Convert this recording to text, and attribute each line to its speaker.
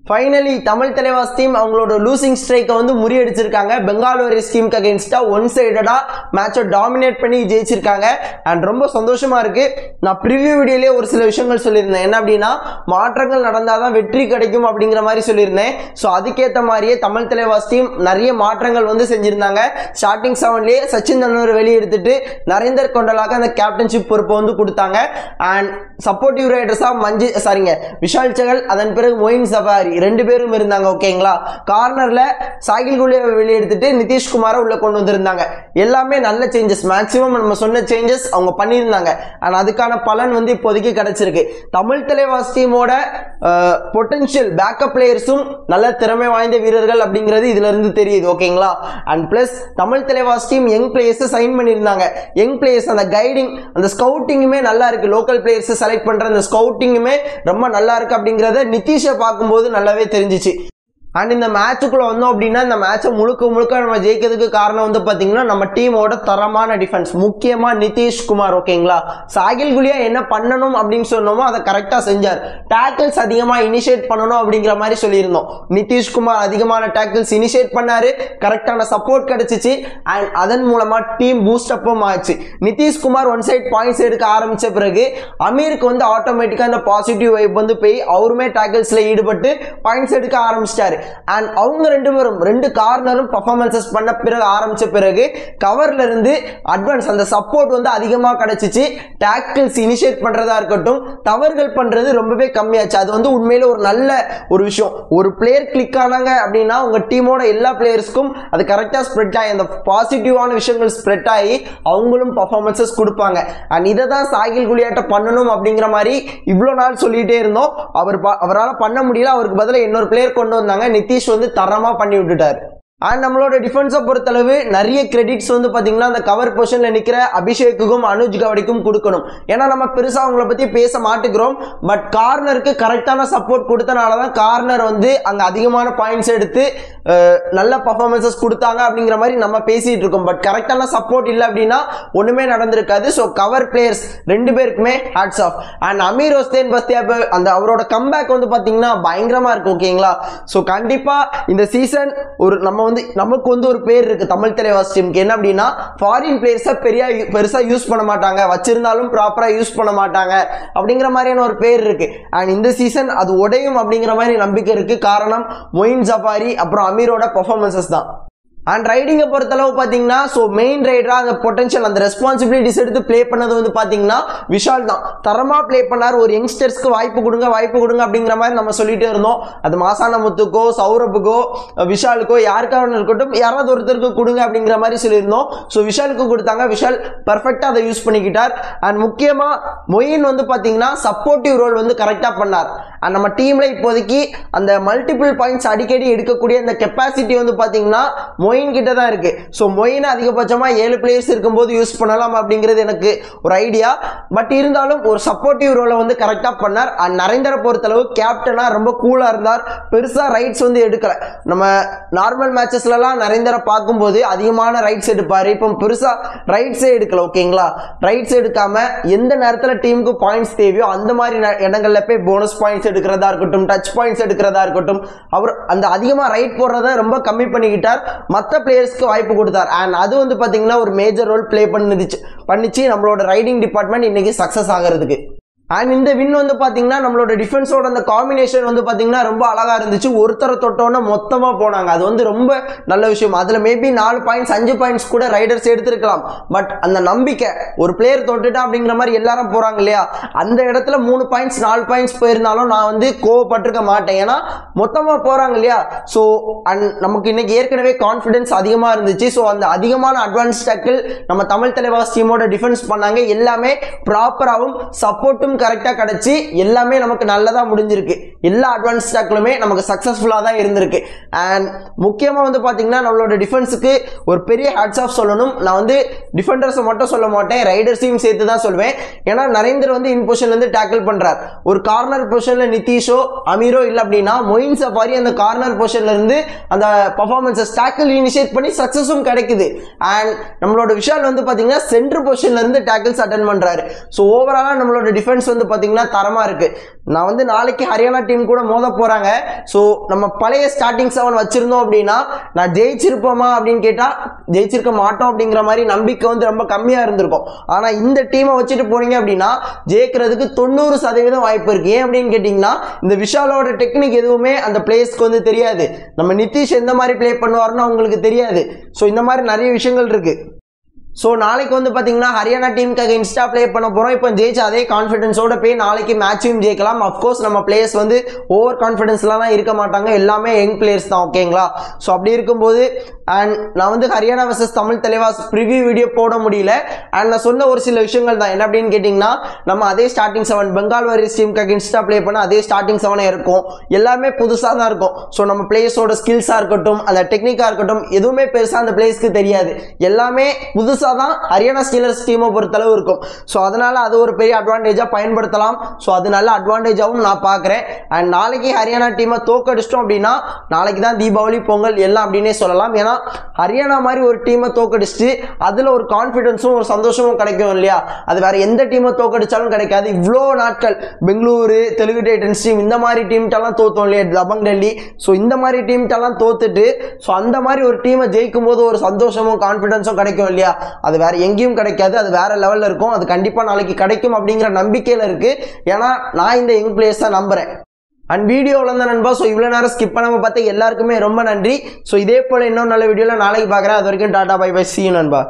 Speaker 1: Finally Tamil Thalaivas team அவங்களோட losing ஸ்ட்ரைக்கை வந்து முறியடிச்சிருக்காங்க. Bengal warriors டீமுக்கு அகேன்ஸ்டா ஒன் சைடடா மேட்சை டாமினேட் பண்ணி ஜெயிச்சிருக்காங்க. அண்ட் ரொம்ப சந்தோஷமா இருக்கு. நான் ப்ரிவியூ வீடியோலேயே ஒரு சில விஷயங்கள் சொல்லியிருந்தேன். என்ன அப்படின்னா, மாற்றங்கள் நடந்தாதான் வெற்றி கிடைக்கும் அப்படிங்கிற மாதிரி சொல்லியிருந்தேன். ஸோ அதுக்கேற்ற மாதிரியே தமிழ் தலைவாஸ் டீம் நிறைய மாற்றங்கள் வந்து செஞ்சிருந்தாங்க. ஸ்டார்டிங் 7லேயே சச்சின் தெண்டுல்கர் வெளியெடுத்துட்டு நரேந்தர் கொண்டலாக அந்த கேப்டன்ஷிப் பொறுப்பை வந்து கொடுத்தாங்க. அண்ட் சப்போர்ட்டிவ் ரைடர்ஸா விஷால் சகல், அதன் பிறகு மொயின் சஃபாரி ரெண்டு பேரும் இருந்தாங்க. ஓகேங்களா, கார்னர்ல சாகில் குலியாவை வெளியெடுத்துட்டு நிதிஷ்குமாரை உள்ள கொண்டு வந்திருந்தாங்க. எல்லாமே நல்ல சேஞ்சஸ், மேக்ஸிமம் நம்ம சொன்ன சேஞ்சஸ் அவங்க பண்ணியிருந்தாங்க. அண்ட் அதுக்கான பலன் வந்து இப்போதைக்கு கிடைச்சிருக்கு. தமிழ் தலைவாஸ் டீமோட பொட்டன்ஷியல் பேக்கப் பிளேயர்ஸும் நல்ல திறமை வாய்ந்த வீரர்கள் அப்படிங்கிறது இதுல இருந்து தெரியுது. ஓகேங்களா, and plus Tamil Thalaivas team young players sign பண்ணியிருந்தாங்க. யங் பிளேயர்ஸ் அந்த கைடிங், அந்த ஸ்கவுட்டிங்குமே நல்லா இருக்கு. லோக்கல் பிளேயர்ஸ் செலக்ட் பண்ற அந்த ஸ்கவுட்டிங்குமே ரொம்ப நல்லா இருக்கு அப்படிங்கறத நிதிஷை பார்க்கும்போது நல்லாவே தெரிஞ்சிச்சு. அண்ட் இந்த மேட்சுக்குள்ள வந்தோம் அப்படின்னா, இந்த மேட்சை முழுக்க நம்ம ஜெயிக்கிறதுக்கு காரணம் வந்து பாத்தீங்கன்னா நம்ம டீமோட தரமான டிஃபென்ஸ், முக்கியமா நிதிஷ்குமார். ஓகேங்களா, சாகில் குலியா என்ன பண்ணணும் அப்படின்னு சொன்னோமோ அதை கரெக்டா செஞ்சார். டேக்கிள்ஸ் அதிகமா இனிஷியேட் பண்ணணும் அப்படிங்கிற மாதிரி சொல்லியிருந்தோம். நிதிஷ்குமார் அதிகமான டேக்கிள்ஸ் இனிஷியேட் பண்ணாரு, கரெக்டான சப்போர்ட் கிடைச்சிச்சு. அண்ட் அதன் மூலமா டீம் பூஸ்ட் அப்பும் ஆச்சு. நிதிஷ்குமார் ஒன் சைட் பாயிண்ட்ஸ் எடுக்க ஆரம்பிச்ச பிறகு அமீருக்கு வந்து ஆட்டோமேட்டிக்கா அந்த பாசிட்டிவ் வைப் வந்து போய் அவருமே டேக்கிள்ஸ்ல ஈடுபட்டு பாயிண்ட்ஸ் எடுக்க ஆரம்பிச்சிட்டாரு. அண்ட் அவங்க ரெண்டு பேரும் ரெண்டு கார்னரும் பர்ஃபார்மன்சஸ் பண்ண பிறகு ஆரம்பிச்ச பிறகு கவர்ல இருந்து அட்வான்ஸ் அந்த சப்போர்ட் வந்து அதிகமா கிடைச்சிச்சு. டேக்கிள்ஸ் இனிஷியேட் பண்றதா இருக்கட்டும், தவறுகள் பண்றது ரொம்பவே கம்மியாச்சு. அது வந்து உண்மையில ஒரு நல்ல ஒரு விஷயம். ஒரு பிளேயர் கிளிக் ஆனாங்க அப்படின்னா உங்க டீமோட எல்லா பிளேயர்ஸ்க்கும் அது கரெக்டா ஸ்ப்ரெட் ஆகி அந்த பாசிட்டிவான விஷயங்கள் ஸ்ப்ரெட் ஆகி அவங்களும் பர்ஃபார்மன்சஸ் கொடுப்பாங்க. அண்ட் இதை தான் சாகில் குலியாட்ட பண்ணணும் அப்படிங்கிற மாதிரி இவ்வளவு நாள் சொல்லிட்டே இருந்தோம். அவரால் பண்ண முடியல. அவருக்கு பதிலாக இன்னொரு பிளேயர் கொண்டு வந்தாங்க. நிதிஷ் வந்து தரமா பண்ணி விட்டுட்டாரு. அண்ட் நம்மளோட டிஃபென்ஸை பொறுத்தளவு நிறைய கிரெடிட்ஸ் வந்து பார்த்தீங்கன்னா அந்த கவர் பொசிஷனில் நிற்கிற அபிஷேக்குக்கும் அனுஜ் கவடிக்கும் கொடுக்கணும். ஏன்னா நம்ம பெருசாக அவங்கள பற்றி பேச மாட்டேங்கிறோம். பட் கார்னருக்கு கரெக்டான சப்போர்ட் கொடுத்தனால தான் கார்னர் வந்து அங்கே அதிகமான பாயிண்ட்ஸ் எடுத்து நல்ல பர்ஃபார்மன்சஸ் கொடுத்தாங்க அப்படிங்கிற மாதிரி நம்ம பேசிட்டு இருக்கோம். பட் கரெக்டான சப்போர்ட் இல்லை அப்படின்னா ஒன்றுமே நடந்திருக்காது. ஸோ கவர் பிளேயர்ஸ் ரெண்டு பேருக்குமே hats off. And Amir Hussain பஸ்தியா அந்த அவரோட கம்பேக் வந்து பார்த்தீங்கன்னா பயங்கரமாக இருக்கு. ஓகேங்களா, ஸோ கண்டிப்பாக இந்த சீசன் ஒரு நமக்கு வந்து ஒரு பேர் இருக்கு தமிழ் தலைவாஸ் டீமுக்கு. என்ன அப்படின்னா, ஃபாரின் பிளேயர்ஸை பெருசா யூஸ் பண்ண மாட்டாங்க, வச்சிருந்தாலும் ப்ராப்பரா யூஸ் பண்ண மாட்டாங்க அப்படிங்கிற மாதிரியான ஒரு பேர் இருக்கு. அண்ட் இந்த சீசன் அது உடையும் அப்படிங்கிற மாதிரி நம்பிக்கை இருக்கு. காரணம் மொயின் சஃபாரி அப்புறம் அமீரோட பெர்ஃபார்மன்சஸ் தான். அண்ட் ரைடிங்கை பொறுத்தளவு பார்த்தீங்கன்னா, ஸோ மெயின் ரைடராக அந்த பொட்டன்ஷியல் அந்த ரெஸ்பான்சிபிலிட்டிஸ் எடுத்து பிளே பண்ணது வந்து பார்த்தீங்கன்னா விஷால் தான். தரமாக பிளே பண்ணார். ஒரு யங்ஸ்டர்ஸ்க்கு வாய்ப்பு கொடுங்க அப்படிங்கிற மாதிரி நம்ம சொல்லிட்டே இருந்தோம். அது மாசான முத்துக்கோ சௌரப்புக்கோ விஷாலுக்கோ யாருக்காக இருக்கட்டும், யாராவது ஒருத்தருக்கு கொடுங்க அப்படிங்கிற மாதிரி சொல்லியிருந்தோம். ஸோ விஷாலுக்கு கொடுத்தாங்க. விஷால் பர்ஃபெக்டாக அதை யூஸ் பண்ணிக்கிட்டார். அண்ட் முக்கியமாக மொயின் வந்து பார்த்தீங்கன்னா சப்போர்ட்டிவ் ரோல் வந்து கரெக்டாக பண்ணார். அண்ட் நம்ம டீமில் இப்போதைக்கு அந்த மல்டிபிள் பாயிண்ட்ஸ் அடிக்கடி எடுக்கக்கூடிய அந்த கெப்பாசிட்டி வந்து பார்த்தீங்கன்னா மொயின் கிட்ட தான் இருக்கு. ஸோ மொயின் அதிகபட்சமா 7 பிளேயர்ஸ் இருக்கும்போது யூஸ் பண்ணலாம் அப்படிங்கிறது எனக்கு ஒரு ஐடியா. பட் இருந்தாலும் ஒரு சப்போர்ட்டிவ் ரோலை வந்து கரெக்டா பண்ணார். அண்ட் நரேந்தரை பொறுத்தளவு கேப்டனா ரொம்ப கூலா இருந்தார். பெருசா ரைட்ஸ் வந்து எடுக்கல. நம்ம நார்மல் மேட்சஸ்லாம் நரேந்தரை பார்க்கும்போது அதிகமான ரைட்ஸ் எடுப்பாரு. இப்போ பெருசா ரைட்ஸே எடுக்கல. ஓகேங்களா, ரைட்ஸ் எடுக்காம எந்த நேரத்தில் டீமுக்கு பாயிண்ட்ஸ் தேவையோ அந்த மாதிரி இடங்கள்ல போய் போனஸ் பாயிண்ட்ஸ் எடுக்கிறதா இருக்கட்டும், டச் பாயிண்ட்ஸ் எடுக்கிறதா இருக்கட்டும், அவர் அந்த அதிகமாக ரைட் போடுறத ரொம்ப கம்மி பண்ணிக்கிட்டார். மற்ற பிளேயர்ஸ்க்கு வாய்ப்பு கொடுத்தார். அண்ட் அது வந்து பார்த்தீங்கன்னா ஒரு மேஜர் ரோல் பிளே பண்ணிச்சு நம்மளோட ரைடிங் டிபார்ட்மெண்ட் இன்னைக்கு சக்ஸஸ் ஆகிறதுக்கு. அண்ட் இந்த வின் வந்து பார்த்தீங்கன்னா நம்மளோட டிஃபென்ஸோட அந்த காம்பினேஷன் வந்து பார்த்தீங்கன்னா ரொம்ப அழகாக இருந்துச்சு. ஒருத்தரை தொட்டோன்னா மொத்தமாக போனாங்க. அது வந்து ரொம்ப நல்ல விஷயம். அதில் மேபி 4 பாயிண்ட்ஸ் 5 பாயிண்ட்ஸ் கூட ரைடர்ஸ் எடுத்திருக்கலாம். பட் அந்த நம்பிக்கை, ஒரு பிளேயர் தொட்டுட்டா அப்படிங்கிற மாதிரி எல்லாரும் போகிறாங்க இல்லையா, அந்த இடத்துல 3 பாயிண்ட்ஸ் 4 பாயிண்ட்ஸ் போயிருந்தாலும் நான் வந்து கோவப்பட்டிருக்க மாட்டேன். ஏன்னா மொத்தமாக போகிறாங்க இல்லையா. ஸோ அண்ட் நமக்கு இன்னைக்கு ஏற்கனவே கான்ஃபிடன்ஸ் அதிகமாக இருந்துச்சு. ஸோ அந்த அதிகமான அட்வான்ஸ் டேக்கிள் நம்ம தமிழ் தலைவாஸ் டீமோட டிஃபென்ஸ் பண்ணாங்க. எல்லாமே ப்ராப்பராகவும் சப்போர்ட்டும் கரெக்டா கிடைச்சி எல்லாமே நமக்கு நல்லதா முடிஞ்சிருக்கு. எல்லா அட்வான்ஸ் டேக்லுமே நமக்கு சக்சஸ்ஃபுல்லா தான் இருந்திருக்கு. அண்ட் முக்கியமா வந்து பாத்தீங்கன்னா நம்மளோட டிஃபென்ஸுக்கு ஒரு பெரிய ஹேட்ஸ் ஆஃப் சொல்லணும். நான் வந்து டிஃபெண்டர்ஸை மட்டும் சொல்ல மாட்டேன், ரைடர்ஸையும் சேர்த்து தான் சொல்வேன். ஏன்னா நரேந்தர் வந்து இன் பொசிஷன்ல இருந்து டேக்கிள் பண்றார். ஒரு கார்னர் பொசிஷன்ல நிதிஷோ அமீரோ இல்லை அப்படின்னா மொயின் சஃபாரி அந்த கார்னர் பொசிஷன்ல இருந்து அந்த பர்ஃபார்மன்ஸை டேக்கிள் இனிஷியேட் பண்ணி சக்சஸும் கிடைக்குது. அண்ட் நம்மளோட விஷால் வந்து பாத்தீங்கன்னா சென்டர் பொசிஷன்ல இருந்து டேக்கிள்ஸ் அட்டென்ட் பண்றாரு. ஸோ ஓவராலா நம்மளோட டிஃபென்ஸ் பர்ஃபார்மன்ஸ் வந்து பார்த்தீங்கன்னா தரமாக இருக்குது. நான் வந்து நாளைக்கு ஹரியானா டீம் கூட மோத போகிறாங்க. ஸோ நம்ம பழைய ஸ்டார்டிங் 7 வச்சுருந்தோம் அப்படின்னா நான் ஜெயிச்சிருப்போமா அப்படின்னு கேட்டால் ஜெயிச்சிருக்க மாட்டோம் அப்படிங்கிற மாதிரி நம்பிக்கை வந்து ரொம்ப கம்மியாக இருந்திருக்கும். ஆனால் இந்த டீமை வச்சுட்டு போனீங்க அப்படின்னா ஜெயிக்கிறதுக்கு 90% வாய்ப்பு இருக்குது. ஏன் அப்படின்னு கேட்டிங்கன்னா இந்த விஷாலோட டெக்னிக் எதுவுமே அந்த பிளேயர்ஸ்க்கு வந்து தெரியாது. நம்ம நிதிஷ் எந்த மாதிரி ப்ளே பண்ணுவார்னு அவங்களுக்கு தெரியாது. ஸோ இந்த மாதிரி நிறைய விஷயங்கள் இருக்குது. ஸோ நாளைக்கு வந்து பார்த்தீங்கன்னா ஹரியானா டீமுக்கு அகைன்ஸ்டாக ப்ளே பண்ண போகிறோம். இப்போ ஜெயிச்சு அதே கான்ஃபிடன்ஸோட போய் நாளைக்கு மேட்சையும் ஜெயிக்கலாம். அஃப்கோர்ஸ் நம்ம பிளேயர்ஸ் வந்து ஓவர் கான்ஃபிடன்ஸ்லாம் இருக்க மாட்டாங்க, எல்லாமே யங் பிளேயர்ஸ் தான். ஓகேங்களா? ஸோ அப்படி இருக்கும்போது அண்ட் நான் வந்து Haryana versus Tamil Thalaivas preview video போட முடியல. அண்ட் நான் சொன்ன ஒரு சில விஷயங்கள் தான். என்ன அப்படின்னு கேட்டிங்கன்னா நம்ம அதே ஸ்டார்டிங் 7 பெங்கால் வாரியர்ஸ் டீமுக்கு அகைன்ஸ்டாக ப்ளே பண்ண அதே ஸ்டார்டிங் 7 இருக்கும். எல்லாமே புதுசாக தான் இருக்கும். ஸோ நம்ம பிளேயர்ஸோட ஸ்கில்ஸாக இருக்கட்டும், அந்த டெக்னிக்காக இருக்கட்டும், எதுவுமே பெருசாக அந்த பிளேயர்ஸ்க்கு தெரியாது. எல்லாமே புதுசாக தான் ஹரியானா ஸ்டீலர்ஸ் டீமை பொறுத்தளவு இருக்கும். ஸோ அதனால அது ஒரு பெரிய அட்வான்டேஜாக பயன்படுத்தலாம். ஸோ அது நல்ல அட்வான்டேஜாகவும் நான் பார்க்குறேன். அண்ட் நாளைக்கு ஹரியானா டீமை தோக்கடிச்சிட்டோம் அப்படின்னா நாளைக்கு தான் தீபாவளி பொங்கல் எல்லாம் அப்படின்னே சொல்லலாம். ஏன்னா ஹரியானா மாதிரி ஒரு டீமை தோக்கடிச்சிட்டு அதில் ஒரு கான்ஃபிடன்ஸும் ஒரு சந்தோஷமும் கிடைக்கும் இல்லையா? அது வேற எந்த டீமை தோக்கடிச்சாலும் கிடைக்காது. இவ்வளோ நாட்கள் பெங்களூரு, தெலுங்கு டைட்டன்ஸ் டீம் இந்த மாதிரி டீம்கிட்டலாம் தோத்தோம் இல்லையா, தபங் டெல்லி. ஸோ இந்த மாதிரி டீம்கிட்டலாம் தோத்துட்டு ஸோ அந்த மாதிரி ஒரு டீமை ஜெயிக்கும் போது ஒரு சந்தோஷமும் கான்ஃபிடன்ஸும் கிடைக்கும் இல்லையா? அது வேற எங்கேயும் கிடைக்காது. அது வேற லெவல்ல இருக்கும். அது கண்டிப்பா நாளைக்கு கிடைக்கும் அப்படிங்கிற நம்பிக்கையில இருக்கு. ஏன்னா நான் இந்த யங் பிளேயர்ஸ் தான் நம்புறேன். அண்ட் வீடியோவில் இருந்தால் நண்பா. ஸோ இவ்வளோ நேரம் ஸ்கிப் பண்ணாமல் பார்த்து எல்லாருக்குமே ரொம்ப நன்றி. ஸோ இதே போல் இன்னொரு நல்ல வீடியோவில் நாளைக்கு பார்க்குறேன். அது வரைக்கும் tata bye bye, see you நண்பா.